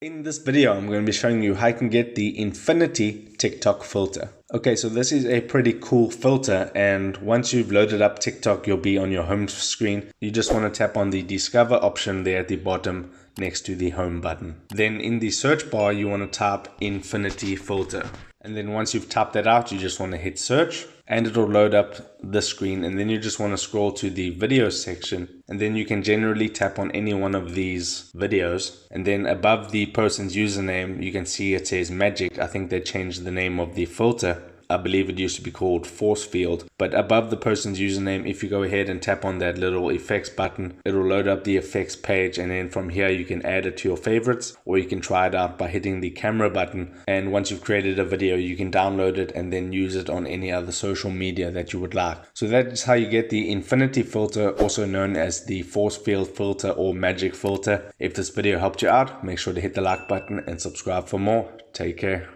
In this video, I'm going to be showing you how you can get the Infinity TikTok filter. Okay, so this is a pretty cool filter, and once you've loaded up TikTok, you'll be on your home screen. You just want to tap on the Discover option there at the bottom next to the home button. Then in the search bar, you want to type Infinity filter. And then once you've typed that out, you just want to hit search and it'll load up the screen. And then you just want to scroll to the video section, and then you can generally tap on any one of these videos. And then above the person's username, you can see it says Magic. I think they changed the name of the filter. I believe it used to be called Force Field. But above the person's username, if you go ahead and tap on that little effects button, it'll load up the effects page, and then from here you can add it to your favorites, or you can try it out by hitting the camera button. And once you've created a video, you can download it and then use it on any other social media that you would like. So that is how you get the Infinity filter, also known as the Force Field filter or Magic filter. If this video helped you out, make sure to hit the like button and subscribe for more. Take care.